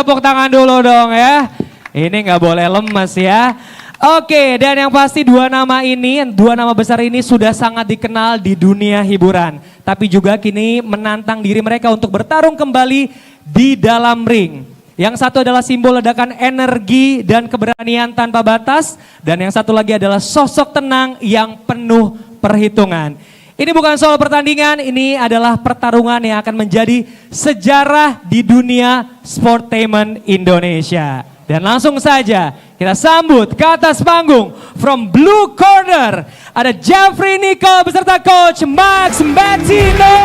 tepuk tangan dulu dong ya. Ini nggak boleh lemes ya. Oke, dan yang pasti dua nama besar ini sudah sangat dikenal di dunia hiburan. Tapi juga kini menantang diri mereka untuk bertarung kembali di dalam ring. Yang satu adalah simbol ledakan energi dan keberanian tanpa batas. Dan yang satu lagi adalah sosok tenang yang penuh perhitungan. Ini bukan soal pertandingan, ini adalah pertarungan yang akan menjadi sejarah di dunia sportainment Indonesia. Dan langsung saja kita sambut ke atas panggung from blue corner ada Jeffrey Nicole beserta coach Max Mettino.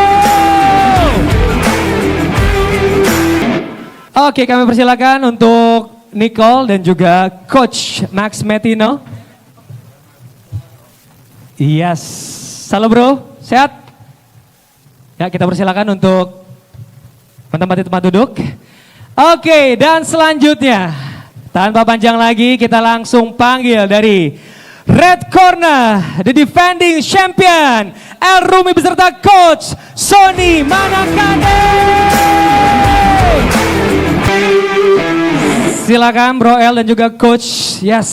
Oke, kami persilakan untuk Nicole dan juga coach Max Mettino. Yes, halo bro, sehat? Ya, kita persilakan untuk menempati tempat duduk. Oke, dan selanjutnya tanpa panjang lagi kita langsung panggil dari red corner, the defending champion, El Rumi beserta coach Sony Manakane. Silakan Bro El dan juga coach, yes.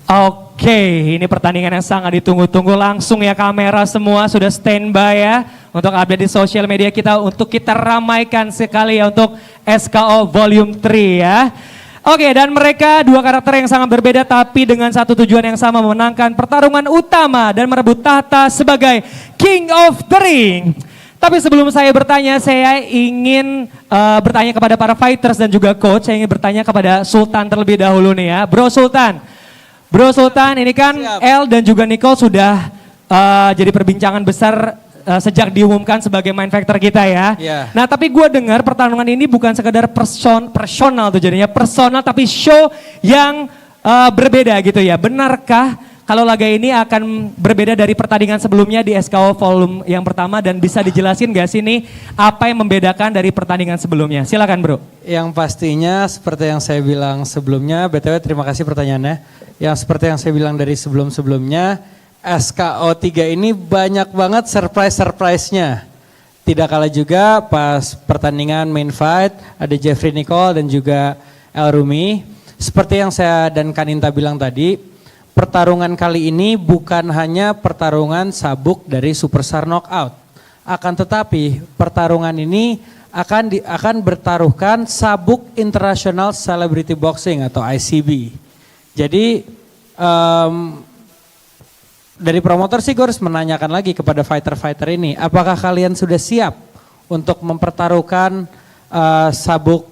Oke, ini pertandingan yang sangat ditunggu-tunggu, langsung ya kamera semua sudah standby ya untuk update di sosial media kita untuk kita ramaikan sekali ya untuk SKO Volume 3 ya. Oke, dan mereka dua karakter yang sangat berbeda tapi dengan satu tujuan yang sama, memenangkan pertarungan utama dan merebut tahta sebagai King of the Ring. Tapi sebelum saya bertanya, saya ingin bertanya kepada para fighters dan juga coach. Saya ingin bertanya kepada Sultan terlebih dahulu nih ya. Bro Sultan, ini kan El dan juga Nicole sudah jadi perbincangan besar sejak diumumkan sebagai main factor kita ya. Yeah. Nah tapi gue dengar pertarungan ini bukan sekedar personal tuh jadinya personal tapi show yang berbeda gitu ya. Benarkah kalau laga ini akan berbeda dari pertandingan sebelumnya di SKO Volume yang pertama dan bisa dijelasin gak sih nih apa yang membedakan dari pertandingan sebelumnya? Silakan bro. Yang pastinya seperti yang saya bilang sebelumnya, BTW terima kasih pertanyaannya. Yang seperti yang saya bilang dari sebelum-sebelumnya, SKO 3 ini banyak banget surprise-nya. Tidak kalah juga pas pertandingan main fight ada Jeffrey Nicole dan juga El Rumi. Seperti yang saya dan Kaninta bilang tadi, pertarungan kali ini bukan hanya pertarungan sabuk dari Superstar Knockout. Akan tetapi pertarungan ini akan bertaruhkan sabuk International Celebrity Boxing atau ICB. Jadi dari promotor sih gue harus menanyakan lagi kepada fighter-fighter ini, apakah kalian sudah siap untuk mempertaruhkan sabuk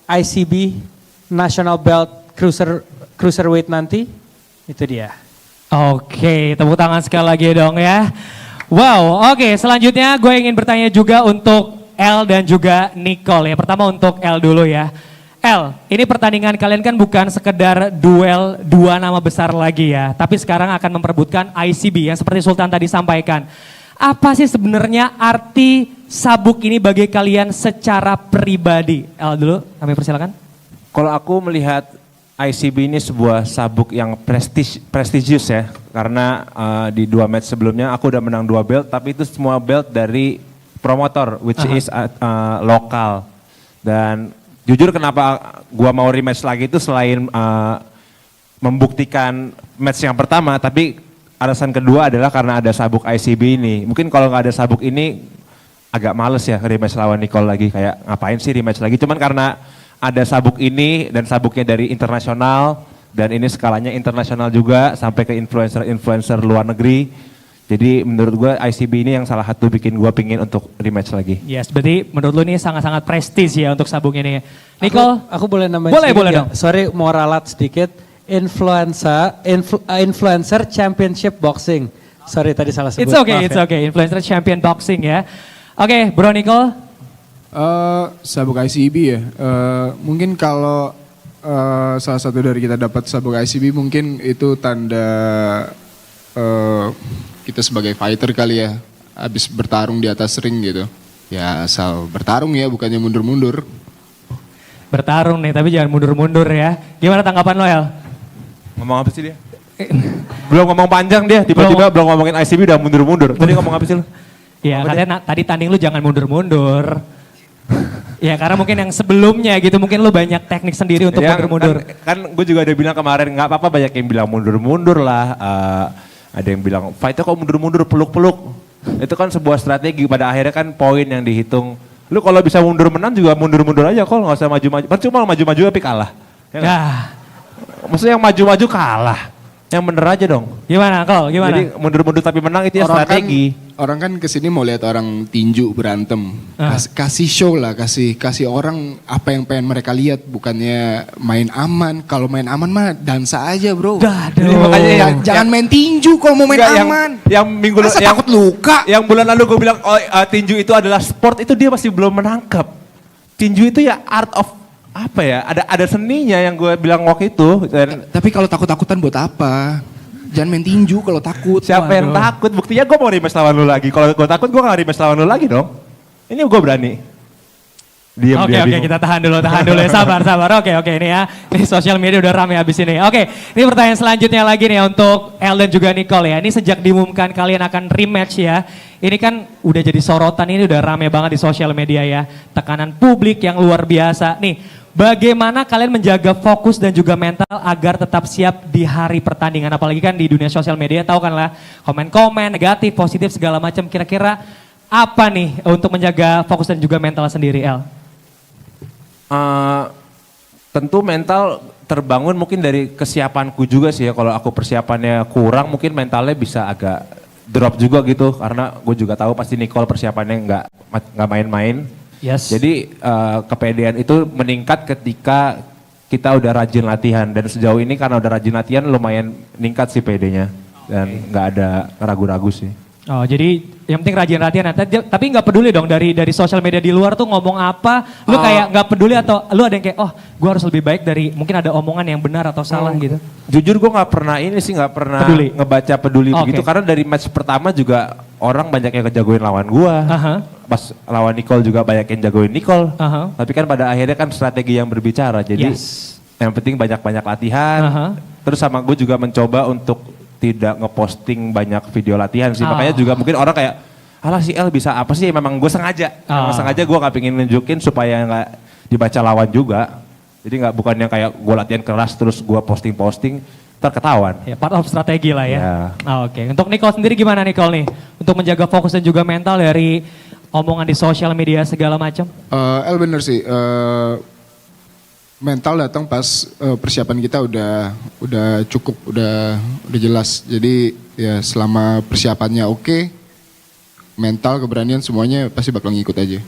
ICB National Belt Cruiserweight nanti? Itu dia. Oke, tepuk tangan sekali lagi dong ya. Wow, oke, selanjutnya gue ingin bertanya juga untuk El dan juga Nicole ya. Pertama untuk El dulu ya. El, ini pertandingan kalian kan bukan sekedar duel dua nama besar lagi ya. Tapi sekarang akan memperebutkan ICB yang seperti Sultan tadi sampaikan. Apa sih sebenarnya arti sabuk ini bagi kalian secara pribadi? El dulu, kami persilakan. Kalau aku melihat ICB ini sebuah sabuk yang prestisius ya. Karena di 2 match sebelumnya aku udah menang 2 belt. Tapi itu semua belt dari promotor which is lokal. Dan jujur kenapa gua mau rematch lagi itu selain membuktikan match yang pertama, tapi alasan kedua adalah karena ada sabuk ICB ini. Mungkin kalau nggak ada sabuk ini agak males ya rematch lawan Nicole lagi, kayak ngapain sih rematch lagi. Cuman karena ada sabuk ini dan sabuknya dari internasional dan ini skalanya internasional juga sampai ke influencer luar negeri. Jadi menurut gue ICB ini yang salah satu bikin gue pingin untuk rematch lagi. Yes, berarti menurut lu ini sangat-sangat prestis ya untuk sabuk ini. Nicole? Aku boleh nambahin boleh, sedikit boleh ya? dong. Sorry mau ralat sedikit. Influencer Championship Boxing. Sorry tadi salah sebut. It's okay. Influencer Champion Boxing ya. Oke, Bro Nicole? Sabuk ICB ya. Mungkin kalau salah satu dari kita dapat sabuk ICB mungkin itu tanda kita sebagai fighter kali ya, habis bertarung di atas ring gitu. Ya asal bertarung ya, bukannya mundur-mundur. Bertarung nih, tapi jangan mundur-mundur ya. Gimana tanggapan lo, El? Ngomong apa sih dia? Belum ngomong panjang dia, tiba-tiba belum ngomongin ICB udah mundur-mundur. Tadi ngomong apa sih lo? Iya, katanya tadi tanding lu jangan mundur-mundur. Ya karena mungkin yang sebelumnya gitu mungkin lu banyak teknik sendiri untuk mundur-mundur. Kan gue juga udah bilang kemarin nggak apa-apa, banyak yang bilang mundur-mundur lah. Ada yang bilang fightnya kok mundur-mundur, peluk-peluk. Itu kan sebuah strategi, pada akhirnya kan poin yang dihitung. Lu kalau bisa mundur menang juga mundur-mundur aja, kok nggak usah maju-maju. Percuma maju-maju tapi kalah. Ya nggak? Maksudnya yang maju-maju kalah. Yang bener aja dong. Gimana Kol? Gimana? Jadi mundur-mundur tapi menang itu ya strategi. Orang kan kesini mau lihat orang tinju berantem. Kasih show lah, kasih orang apa yang pengen mereka lihat, bukannya main aman. Kalau main aman mah dansa aja bro. Jadi makanya jangan main tinju kalau mau main aman. Yang minggu Masa takut luka? Yang bulan lalu gue bilang tinju itu adalah sport, itu dia masih belum menangkap. Tinju itu ya art of apa ya? Ada seninya yang gue bilang waktu itu. Tapi kalau takut-takutan buat apa? Jangan main tinju kalau takut. Siapa yang takut? Buktinya gue mau rematch lawan lu lagi. Kalau gue takut gue gak rematch lawan lu lagi dong. Ini gue berani. Diam, Oke, kita tahan dulu ya, sabar. Oke, ini ya. Ini sosial media udah rame habis ini. Oke, ini pertanyaan selanjutnya lagi nih untuk El dan juga Nicole ya. Ini sejak diumumkan kalian akan rematch ya. Ini kan udah jadi sorotan, ini udah rame banget di sosial media ya. Tekanan publik yang luar biasa. Nih, bagaimana kalian menjaga fokus dan juga mental agar tetap siap di hari pertandingan? Apalagi kan di dunia sosial media tahu kan lah, komen-komen negatif, positif segala macam. Kira-kira apa nih untuk menjaga fokus dan juga mental sendiri, El? Tentu mental terbangun mungkin dari kesiapanku juga sih ya. Kalau aku persiapannya kurang mungkin mentalnya bisa agak drop juga gitu. Karena gue juga tahu pasti Nicole persiapannya nggak main-main. Yes. Jadi kepedean itu meningkat ketika kita udah rajin latihan. Dan sejauh ini karena udah rajin latihan lumayan meningkat sih PD-nya. Dan nggak ada ragu-ragu sih. Oh jadi yang penting rajin latihan, tapi nggak peduli dong dari sosial media di luar tuh ngomong apa, lu kayak nggak peduli atau lu ada yang kayak gue harus lebih baik dari mungkin ada omongan yang benar atau salah gitu? Jujur gue nggak pernah nggak peduli. Ngebaca peduli begitu karena dari match pertama juga orang banyak yang ngejagoin lawan gue, pas lawan Nicole juga banyak yang jagoin Nicole, tapi kan pada akhirnya kan strategi yang berbicara, jadi yang penting banyak-banyak latihan, terus sama gue juga mencoba untuk tidak ngeposting banyak video latihan sih. Makanya juga mungkin orang kayak, alah si El bisa apa sih? Memang gue sengaja. Memang sengaja gue gak pengen nunjukin supaya gak dibaca lawan juga. Jadi gak bukan yang kayak gue latihan keras terus gue posting-posting, terketahuan. Ya, part of strategi lah ya. Yeah. Oke. Untuk Nicole sendiri gimana Nicole nih? Untuk menjaga fokus dan juga mental dari omongan di sosial media segala macam? El bener sih. Mental datang pas persiapan kita udah cukup, udah jelas. Jadi ya selama persiapannya oke, mental, keberanian semuanya pasti bakal ngikut aja.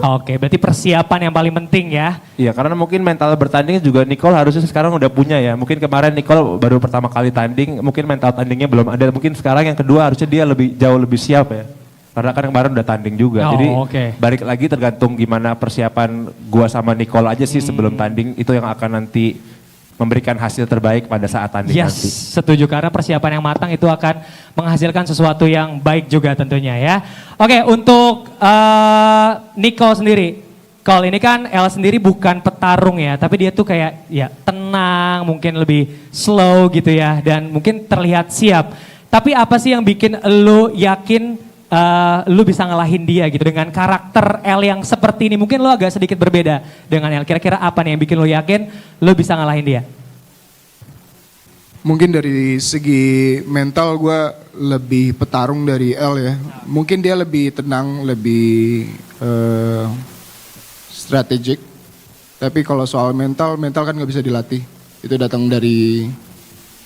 Oke, berarti persiapan yang paling penting ya. Iya, karena mungkin mental bertanding juga Nicole harusnya sekarang udah punya ya. Mungkin kemarin Nicole baru pertama kali tanding, mungkin mental tandingnya belum ada. Mungkin sekarang yang kedua harusnya dia jauh lebih siap ya. Karena kan kemarin udah tanding juga, jadi balik lagi tergantung gimana persiapan gua sama Nicole aja sih sebelum tanding, itu yang akan nanti memberikan hasil terbaik pada saat tanding nanti. Setuju, karena persiapan yang matang itu akan menghasilkan sesuatu yang baik juga tentunya ya. Oke, untuk Nicole sendiri, Cole ini kan El sendiri bukan petarung ya, tapi dia tuh kayak ya tenang, mungkin lebih slow gitu ya, dan mungkin terlihat siap. Tapi apa sih yang bikin lo yakin lu bisa ngalahin dia gitu dengan karakter El yang seperti ini? Mungkin lu agak sedikit berbeda dengan El. Kira-kira apa nih yang bikin lu yakin lu bisa ngalahin dia? Mungkin dari segi mental gue lebih petarung dari El ya. Mungkin dia lebih tenang, lebih strategik. Tapi kalau soal mental kan gak bisa dilatih. Itu datang dari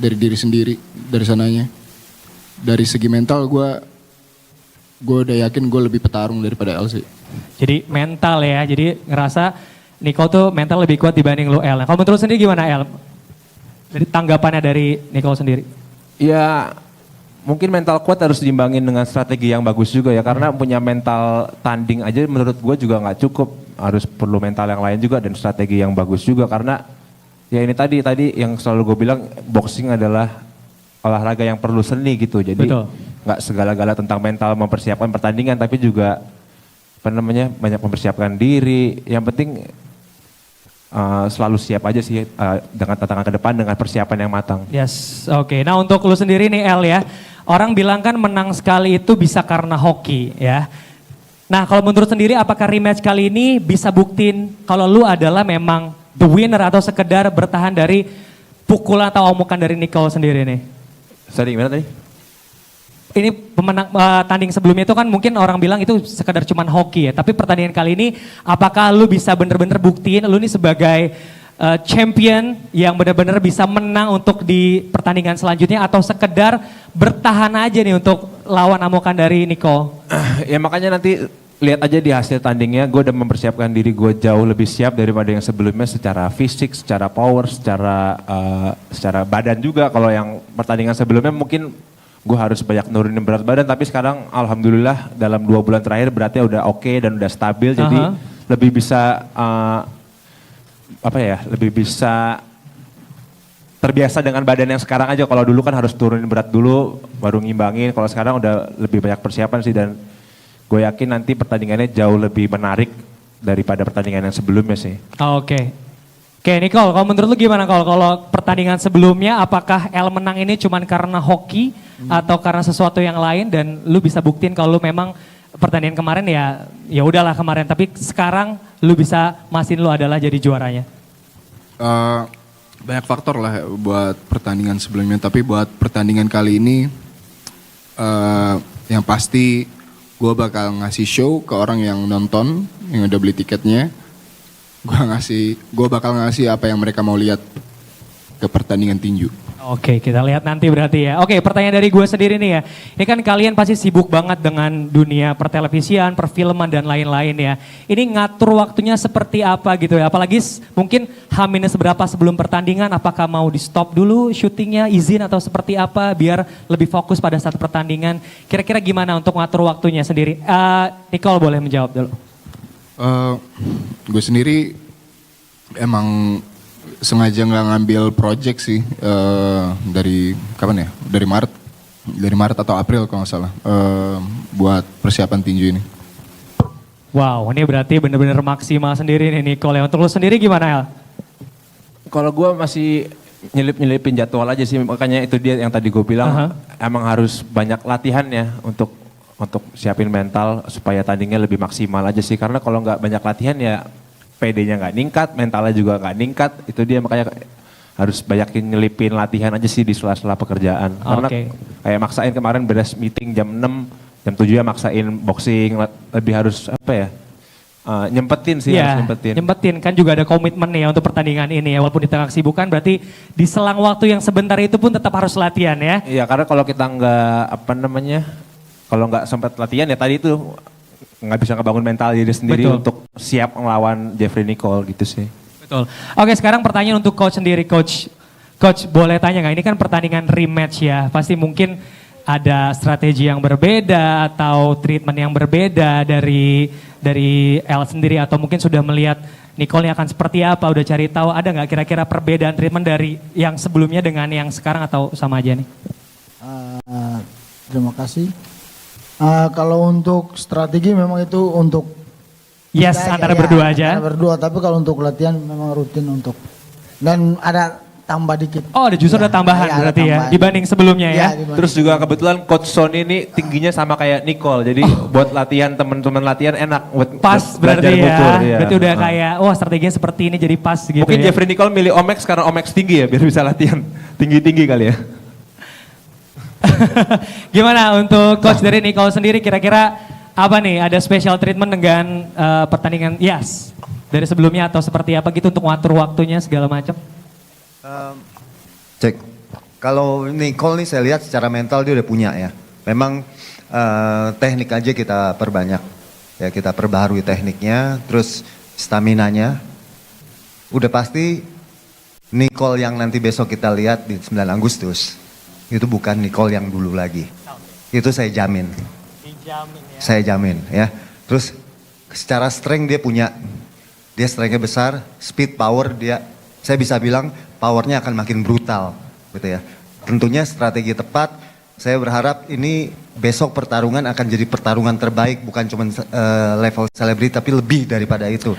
diri sendiri, dari sananya. Dari segi mental gue udah yakin gue lebih petarung daripada El sih. Jadi mental ya, jadi ngerasa Nicole tuh mental lebih kuat dibanding lu El. Kalau menurut sendiri gimana El? Dari tanggapannya dari Nicole sendiri? Ya mungkin mental kuat harus diimbangin dengan strategi yang bagus juga ya. Karena punya mental tanding aja menurut gue juga gak cukup. Harus perlu mental yang lain juga dan strategi yang bagus juga. Karena ya ini tadi yang selalu gue bilang, boxing adalah olahraga yang perlu seni gitu. Jadi nggak segala-gala tentang mental mempersiapkan pertandingan, tapi juga banyak mempersiapkan diri. Yang penting selalu siap aja sih dengan tantangan ke depan dengan persiapan yang matang. Yes, oke. Nah untuk lu sendiri nih El ya, orang bilang kan menang sekali itu bisa karena hoki ya. Nah kalau menurut sendiri apakah rematch kali ini bisa buktiin kalau lu adalah memang the winner atau sekedar bertahan dari pukulan atau omukan dari Nicole sendiri nih? Sorry, gimana tadi? Ini pemenang tanding sebelumnya itu kan mungkin orang bilang itu sekedar cuman hoki ya. Tapi pertandingan kali ini apakah lu bisa bener-bener buktiin lu nih sebagai champion yang benar-benar bisa menang untuk di pertandingan selanjutnya atau sekedar bertahan aja nih untuk lawan amukan dari Nicole? Ya makanya nanti lihat aja di hasil tandingnya, gue udah mempersiapkan diri gue jauh lebih siap daripada yang sebelumnya secara fisik, secara power, secara badan juga. Kalau yang pertandingan sebelumnya mungkin gue harus banyak nurunin berat badan, tapi sekarang alhamdulillah dalam 2 bulan terakhir beratnya udah oke dan udah stabil, jadi lebih bisa lebih bisa terbiasa dengan badan yang sekarang aja. Kalau dulu kan harus turunin berat dulu baru ngimbangin, kalau sekarang udah lebih banyak persiapan sih, dan gue yakin nanti pertandingannya jauh lebih menarik daripada pertandingan yang sebelumnya sih. Oke, Nicole, kalau menurut lu gimana kalau pertandingan sebelumnya apakah El menang ini cuman karena hoki atau karena sesuatu yang lain dan lu bisa buktiin kalau lu memang pertandingan kemarin ya udahlah kemarin, tapi sekarang lu bisa mastiin lu adalah jadi juaranya? Banyak faktor lah buat pertandingan sebelumnya, tapi buat pertandingan kali ini yang pasti gue bakal ngasih show ke orang yang nonton, yang udah beli tiketnya. Gue bakal ngasih apa yang mereka mau lihat ke pertandingan tinju. Oke, kita lihat nanti berarti ya. Oke, pertanyaan dari gue sendiri nih ya. Ini kan kalian pasti sibuk banget dengan dunia pertelevisian, perfilman dan lain-lain ya. Ini ngatur waktunya seperti apa gitu ya. Apalagi mungkin H- seberapa sebelum pertandingan, apakah mau di stop dulu syutingnya, izin atau seperti apa biar lebih fokus pada saat pertandingan. Kira-kira gimana untuk ngatur waktunya sendiri? Nicole boleh menjawab dulu. Gue sendiri emang sengaja nggak ngambil project sih dari kapan ya? Dari Maret atau April kalau nggak salah buat persiapan tinju ini. Wow, ini berarti bener-bener maksimal sendiri nih Nicole. Untuk lu sendiri gimana El? Kalau gue masih nyelip-nyelipin jadwal aja sih, makanya itu dia yang tadi gue bilang emang harus banyak latihan ya untuk siapin mental supaya tandingnya lebih maksimal aja sih. Karena kalau nggak banyak latihan ya PD-nya nggak ningkat, mentalnya juga nggak ningkat. Itu dia makanya harus banyakin nyelipin latihan aja sih di sela-sela pekerjaan. Karena kayak maksain kemarin beres meeting jam 6, jam 7 ya maksain boxing, lebih harus nyempetin sih, harus nyempetin. Nyempetin, kan juga ada komitmen ya untuk pertandingan ini ya, walaupun di tengah kesibukan berarti di selang waktu yang sebentar itu pun tetap harus latihan ya. Iya, karena kalau kita kalau nggak sempat latihan ya tadi itu nggak bisa ngebangun mental diri sendiri untuk siap melawan Jeffrey Nicole gitu sih. Betul. Oke, sekarang pertanyaan untuk coach sendiri, coach boleh tanya nggak? Ini kan pertandingan rematch ya, pasti mungkin ada strategi yang berbeda atau treatment yang berbeda dari El sendiri, atau mungkin sudah melihat Nicole akan seperti apa, udah cari tahu, ada nggak kira-kira perbedaan treatment dari yang sebelumnya dengan yang sekarang atau sama aja nih? Terima kasih. Kalau untuk strategi memang itu untuk antara berdua aja. Antara berdua, tapi kalau untuk latihan memang rutin untuk, dan ada tambah dikit. Oh, ada justru ada tambahan berarti ya dibanding sebelumnya ya. Terus juga kebetulan coach Sony ini tingginya sama kayak Nicole, jadi buat latihan teman-teman latihan enak buat pas berarti ya. Berarti udah kayak strateginya seperti ini jadi pas gitu. Mungkin Jeffrey Nicole milih Omex karena Omex tinggi ya biar bisa latihan tinggi-tinggi kali ya. Gimana untuk coach dari Nicole sendiri, kira-kira apa nih, ada special treatment dengan pertandingan dari sebelumnya atau seperti apa gitu untuk ngatur waktunya segala macam? Cek, kalau Nicole nih saya lihat secara mental dia udah punya ya. Memang teknik aja kita perbanyak, ya kita perbaharui tekniknya, terus staminanya. Udah pasti Nicole yang nanti besok kita lihat di 9 Agustus. Itu bukan Nicole yang dulu lagi. Itu saya jamin. Dijamin ya. Saya jamin ya. Terus secara strength dia punya. Dia strengthnya besar, speed, power dia. Saya bisa bilang powernya akan makin brutal gitu ya. Tentunya strategi tepat. Saya berharap ini besok pertarungan akan jadi pertarungan terbaik. Bukan cuma level selebriti tapi lebih daripada itu.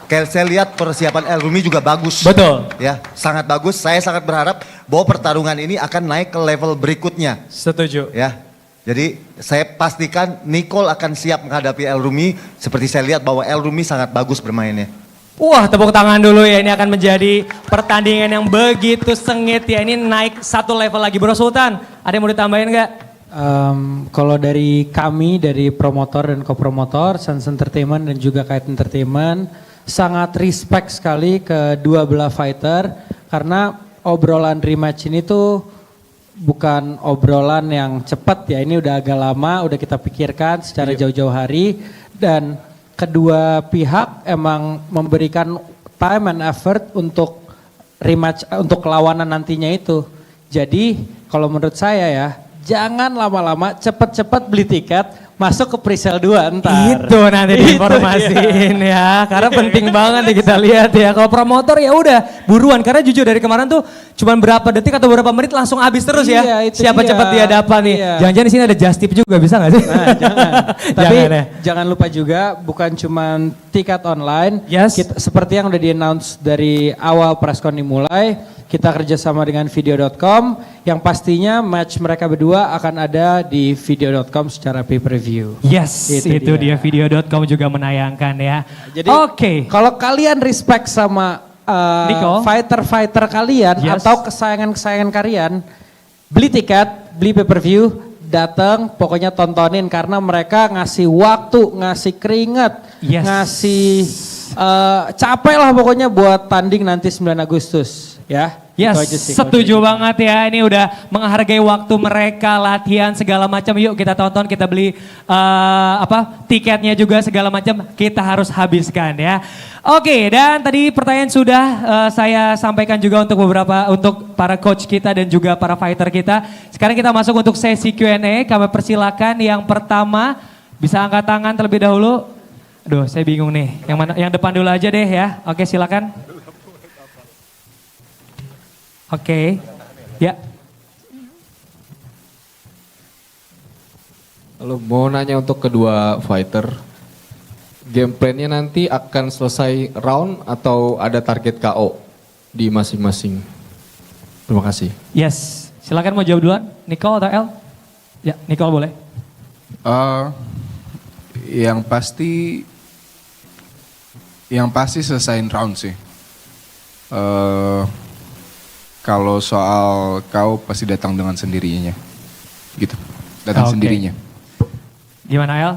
Karena saya lihat persiapan El Rumi juga bagus. Betul. Ya, sangat bagus. Saya sangat berharap bahwa pertarungan ini akan naik ke level berikutnya. Setuju. Ya. Jadi saya pastikan Nicole akan siap menghadapi El Rumi. Seperti saya lihat bahwa El Rumi sangat bagus bermainnya. Wah, tepuk tangan dulu ya. Ini akan menjadi pertandingan yang begitu sengit ya. Ini naik satu level lagi. Bro Sultan, ada yang mau ditambahin nggak? Kalau dari kami, dari promotor dan kopromotor, Sans Entertainment dan juga Kite Entertainment, sangat respect sekali ke dua belah fighter. Karena obrolan rematch ini tuh bukan obrolan yang cepat ya, ini udah agak lama, udah kita pikirkan secara jauh-jauh hari. Dan kedua pihak emang memberikan time and effort untuk rematch, untuk lawanan nantinya itu. Jadi kalau menurut saya ya, jangan lama-lama, cepet-cepet beli tiket, masuk ke presale 2 ntar. Itu nanti diinformasiin ya, karena penting banget nih kita lihat ya. Kalau promotor ya udah buruan, karena jujur dari kemarin tuh cuman berapa detik atau berapa menit langsung habis terus ya. Iya, itu Siapa dia. cepat dia dapat nih. Iya. Jangan-jangan di sini ada just tip juga, bisa nggak sih? Nah, jangan. Tapi Jangan ya. jangan lupa juga bukan cuman tiket online. Yes. Seperti yang udah di-announce dari awal preskon dimulai, kita kerjasama dengan video.com yang pastinya match mereka berdua akan ada di video.com secara pay-per-view. Yes, itu dia video.com juga menayangkan ya. Jadi Oke. kalau kalian respect sama Nico? fighter-fighter kalian Yes. atau kesayangan-kesayangan kalian, beli tiket, beli pay-per-view, datang, pokoknya tontonin karena mereka ngasih waktu, ngasih keringat, Yes. ngasih capek lah pokoknya buat tanding nanti 9 Agustus ya. Yes, Itu aja sih kalau setuju dari banget ya. Ini udah menghargai waktu mereka, latihan segala macam. Yuk kita tonton, kita beli tiketnya juga segala macam. Kita harus habiskan ya. Oke, dan tadi pertanyaan sudah saya sampaikan juga untuk para coach kita dan juga para fighter kita. Sekarang kita masuk untuk sesi Q&A. Kami persilakan yang pertama bisa angkat tangan terlebih dahulu. Aduh, saya bingung nih. Yang mana? Yang depan dulu aja deh ya. Oke, silakan. Oke, ya. Lalu mau nanya untuk kedua fighter, game plan-nya nanti akan selesai round atau ada target KO di masing-masing? Terima kasih. Yes, silakan mau jawab duluan, Nicole atau El? Ya, Nicole boleh. Yang pasti selesaiin round sih. Kalau soal kau pasti datang dengan sendirinya, gitu. Datang Oke. sendirinya. Gimana El?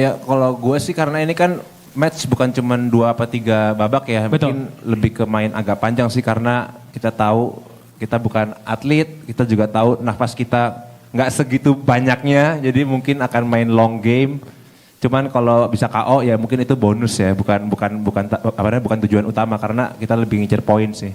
Ya kalau gue sih karena ini kan match bukan cuma 2 apa 3 babak ya. Betul. Mungkin lebih ke main agak panjang sih karena kita tahu kita bukan atlet, kita juga tahu nafas kita nggak segitu banyaknya, jadi mungkin akan main long game. Cuman kalau bisa KO ya mungkin itu bonus ya, bukan tujuan utama karena kita lebih ngincer poin sih.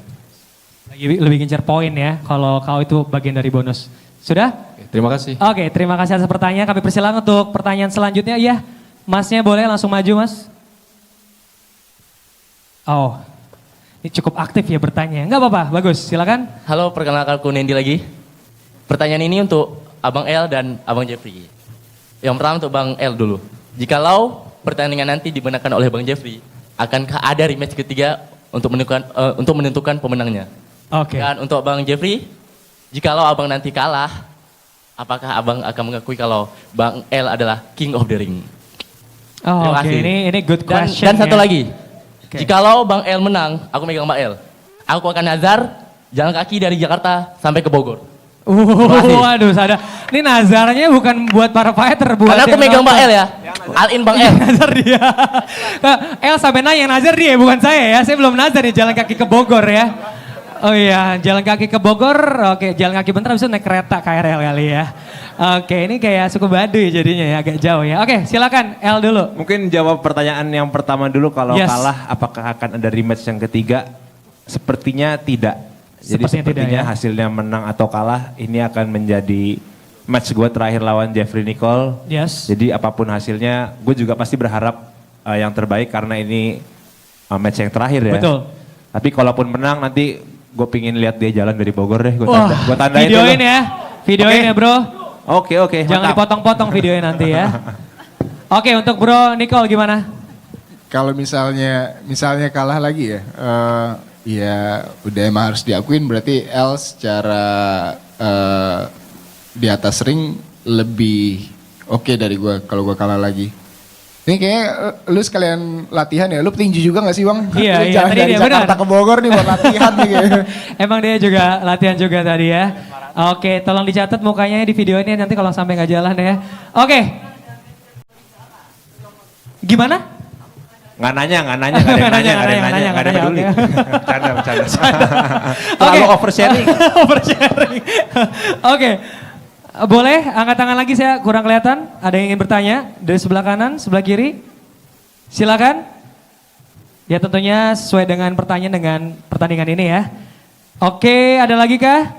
Lebih ngincer poin ya, kalau kau itu bagian dari bonus. Sudah? Oke, terima kasih. Oke, terima kasih atas pertanyaan. Kami persilakan untuk pertanyaan selanjutnya. Iya, masnya boleh langsung maju mas. Oh, ini cukup aktif ya bertanya. Enggak apa-apa, bagus. Silakan. Halo, perkenalkan aku Nendi lagi. Pertanyaan ini untuk Abang El dan Abang Jeffrey. Yang pertama untuk Bang El dulu. Jikalau pertandingan nanti dimenangkan oleh Bang Jeffrey, akankah ada rematch ketiga untuk menentukan pemenangnya? Oke. Dan untuk Bang Jeffrey, jikalau Abang nanti kalah, apakah Abang akan mengakui kalau Bang El adalah King of the Ring? Oh, Terima oke, kasih. ini good question. Dan satu ya. lagi, Oke. jikalau Bang El menang, aku megang Bang El. Aku akan nazar jalan kaki dari Jakarta sampai ke Bogor. kasih. Waduh, sadar. Ini nazarnya bukan buat para fighter, buat Karena aku yang megang nonton. Bang El ya. All in Bang El. Nazar dia. El sampai nanya yang nazar dia, bukan saya ya. Saya belum nazar nih jalan kaki ke Bogor ya. Oh iya, jalan kaki ke Bogor. Oke, jalan kaki bentar bisa naik kereta KRL kali ya. Oke, ini kayak suku Baduy jadinya ya, agak jauh ya. Oke, silakan El dulu. Mungkin jawab pertanyaan yang pertama dulu, kalau Yes. kalah apakah akan ada rematch yang ketiga? Sepertinya tidak. Jadi Sepertinya tidak, sepertinya ya. hasilnya menang atau kalah ini akan menjadi match gue terakhir lawan Jeffrey Nicole. Yes. Jadi apapun hasilnya gue juga pasti berharap yang terbaik karena ini match yang terakhir ya. Betul. Tapi kalaupun menang nanti gue pingin lihat dia jalan dari Bogor deh. Gue Wah, tandain videoin dulu. ya. Videoin Oke. ya bro. Oke, Jangan mantap. dipotong-potong videonya nanti ya. Oke, untuk bro Nicole gimana? Kalau misalnya kalah lagi ya, ya udah emang harus diakuin berarti El secara di atas ring lebih oke dari gue kalau gue kalah lagi. Ini kayaknya lu sekalian latihan ya, lu tinju juga gak sih Bang? Iya, Lu iya, jalan tadi dari dia, Jakarta benar. ke Bogor nih buat latihan nih kayaknya. Emang dia juga latihan juga tadi ya. Oke, tolong dicatat mukanya di video ini nanti kalau sampai nggak jalan ya. Oke. Gimana? Nggak nanya, nggak ada yang nanya, nggak ada yang peduli. oke. Bercanda. Oke. Terlalu oversharing. Oversharing. Oke. Boleh angkat tangan lagi, saya kurang kelihatan. Ada yang ingin bertanya dari sebelah kanan, sebelah kiri? Silakan. Ya tentunya sesuai dengan pertanyaan dengan pertandingan ini ya. Oke, ada lagi kah?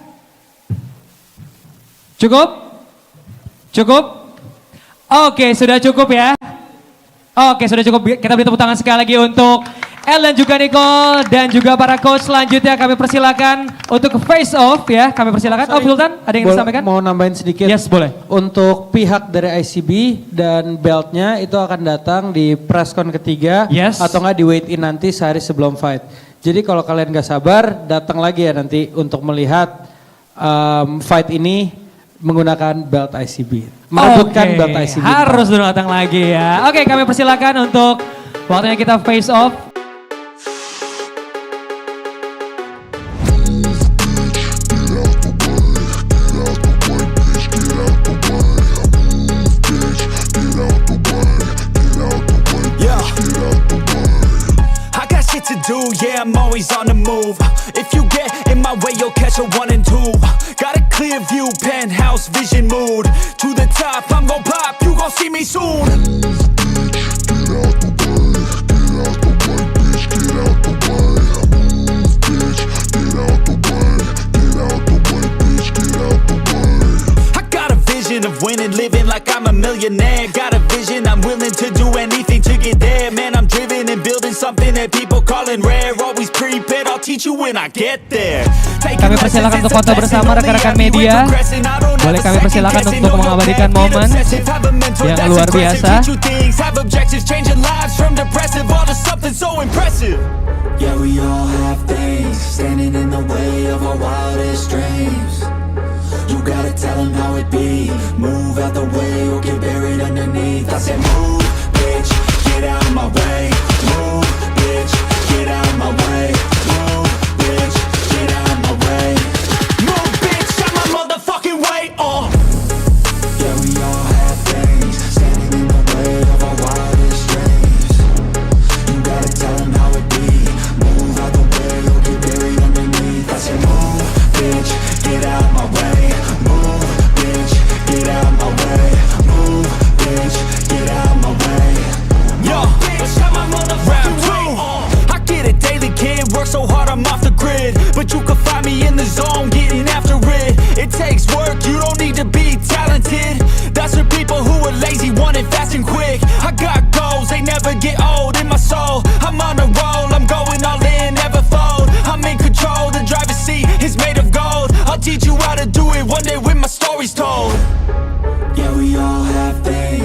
Cukup? Cukup? Oke, sudah cukup ya. Oke, sudah cukup. Kita beri tepuk tangan sekali lagi untuk El dan juga Nicole dan juga para coach. Selanjutnya kami persilakan untuk face off ya. Kami persilakan. Oh, Sultan, ada yang disampaikan? Mau nambahin sedikit? Yes, boleh. Untuk pihak dari ICB dan beltnya itu akan datang di presscon ketiga. Yes. Atau nggak di weigh in nanti sehari sebelum fight. Jadi kalau kalian gak sabar, datang lagi ya nanti untuk melihat fight ini menggunakan belt ICB. Merebutkan Oke, belt ICB. harus dulu datang lagi ya. Oke, kami persilakan untuk waktunya kita face off. I got shit to do, yeah, I'm always on the move. If you get in my way, you'll catch a 1 and 2. Got a clear view, penthouse vision mood. To the top, I'm gon' pop, you gon' see me soon. I got a vision of winning, living like I'm a millionaire. Got a vision, I'm willing to do anything to get there. Man, I'm driven and building something that people calling rare. Always prepared, I'll teach you when I get there. Kami persilakan untuk foto bersama rekan-rekan media. Boleh kami persilakan untuk mengabadikan momen yang luar biasa. Yeah, we all have things standing in the way of our wildest dreams. You gotta tell them how it be. Move out the way or get buried underneath. I said move, bitch, get out of my way. Move, bitch, get out of my way. Move, bitch, get out of my way. Move, bitch, out my motherfucking way. Yeah, we all have things standing in the way of our wildest dreams. You gotta tell them how it be. Move out the way or get buried underneath. I said move, bitch, get out of my way. Move, bitch, get out of my way. Move, bitch, get out of my way. Yo, bitch, out my motherfucking way. I get it daily, kid, work so hard I'm off the grid. But you can find me in the zone, getting after it. It takes work, you don't need to be talented. That's for people who are lazy, want it fast and quick. I got goals, they never get old in my soul. I'm on the road,